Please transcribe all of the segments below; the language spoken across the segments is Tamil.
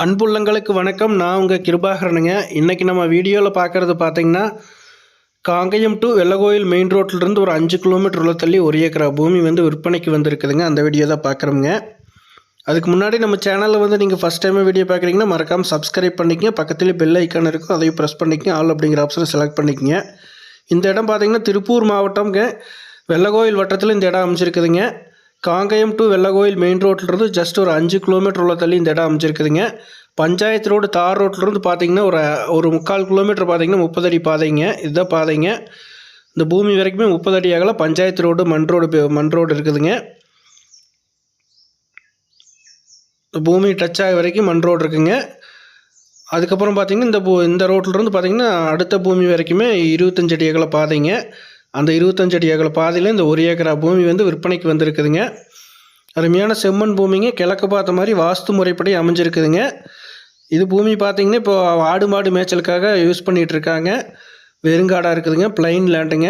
அன்புள்ளங்களுக்கு வணக்கம். நான் உங்கள் கிருபாகரனுங்க. இன்றைக்கி நம்ம வீடியோவில் பார்க்குறது பார்த்திங்கன்னா, காங்கயம் டு வெள்ளகோயில் மெயின் ரோட்டிலிருந்து ஒரு 5 கிலோமீட்டர் உள்ள தள்ளி 1 ஏக்கரா பூமி விற்பனைக்கு வந்திருக்குதுங்க. அந்த வீடியோ தான் பார்க்குறோங்க. அதுக்கு முன்னாடி நம்ம சேனலில் நீங்கள் ஃபஸ்ட் டைம் வீடியோ பார்க்குறீங்கன்னா மறக்காமல் சப்ஸ்கிரைப் பண்ணிக்கங்க. பக்கத்துலேயே பெல் ஐக்கான் இருக்கும், அதையும் ப்ரெஸ் பண்ணிக்கங்க. ஆல் அப்படிங்கிற ஆப்ஷனை செலக்ட் பண்ணிக்கங்க. இந்த இடம் பார்த்திங்கன்னா திருப்பூர் மாவட்டம்ங்க, வெள்ளகோயில் வட்டத்தில் இந்த இடம் அமைச்சிருக்குதுங்க. Kangayam to Vellakoil main ரோட்டிலிருந்து just ஒரு 5 கிலோமீட்டர் உள்ள தள்ளி இந்த இடம் அமைச்சிருக்குதுங்க. பஞ்சாயத்து ரோடு தார் ரோட்டிலிருந்து பார்த்திங்கன்னா ஒரு 3/4 கிலோமீட்டர் பார்த்திங்கன்னா 30 அடி பாதைங்க. இதுதான் பாதைங்க. இந்த பூமி வரைக்குமே 30 அடி ஆகல. பஞ்சாயத்து ரோடு மண் ரோடு இருக்குதுங்க. பூமி டச் ஆக வரைக்கும் மண் ரோடு இருக்குங்க. அதுக்கப்புறம் பார்த்திங்கன்னா இந்த ரோட்டிலிருந்து பார்த்திங்கன்னா அடுத்த பூமி வரைக்குமே 25 அடி அகல பாதைங்க. அந்த 25 அடி அகல பாதையில் இந்த 1 ஏக்கரா பூமி விற்பனைக்கு வந்திருக்குதுங்க. அருமையான செம்மண் பூமிங்க. கிழக்கு பார்த்த மாதிரி வாஸ்து முறைப்படி அமைஞ்சிருக்குதுங்க. இது பூமி பார்த்திங்கன்னா இப்போ ஆடு மாடு மேய்ச்சலுக்காக யூஸ் பண்ணிகிட்ருக்காங்க. வெறுங்காடாக இருக்குதுங்க. பிளைன் லேண்டுங்க.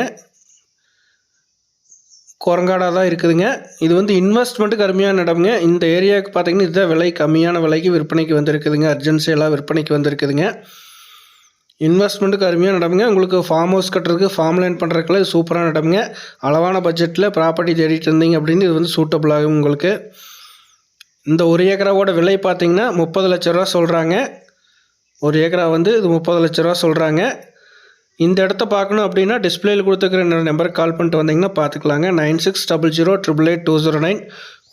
குரங்காடாக தான் இருக்குதுங்க. இது இன்வெஸ்ட்மெண்ட்டுக்கு அருமையான இடம்ங்க. இந்த ஏரியாவுக்கு பார்த்திங்கன்னா இதுதான் விலை, கம்மியான விலைக்கு விற்பனைக்கு வந்திருக்குதுங்க. அர்ஜென்சியெல்லாம் விற்பனைக்கு வந்திருக்குதுங்க. இன்வெஸ்ட்மெண்ட்டுக்கு அருமையான இடம்ங்க. உங்களுக்கு ஃபார்ம் ஹவுஸ் கட்டுறதுக்கு, ஃபார்ம் லேண்ட் பண்ணுறதுக்குலாம் இது சூப்பரான இடம்ங்க. அளவான பட்ஜெட்டில் ப்ராப்பர்ட்டி தேடிட்டு இருந்தீங்க அப்படின்னு இது சூட்டபிள் ஆகும் உங்களுக்கு. இந்த 1 ஏக்கராவோட விலை பார்த்திங்கன்னா 30 லட்ச ரூபா சொல்கிறாங்க. 1 ஏக்கரா இது 30 லட்ச ரூபா சொல்கிறாங்க. இந்த இடத்த பார்க்கணும் அப்படின்னா டிஸ்பிளேயில் கொடுத்துருக்கிற என்னோட நம்பருக்கு கால் பண்ணிட்டு வந்தீங்கன்னா பார்த்துக்கலாங்க. 9600888209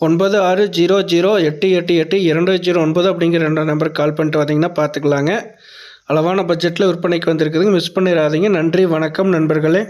9600888209 அப்படிங்கிற 2 நம்பருக்கு கால் பண்ணிட்டு வந்தீங்கன்னா பார்த்துக்கலாங்க. அளவான பட்ஜெட்டில் விற்பனைக்கு வந்திருக்குதுங்க. மிஸ் பண்ணிடாதீங்க. நன்றி, வணக்கம் நண்பர்களே.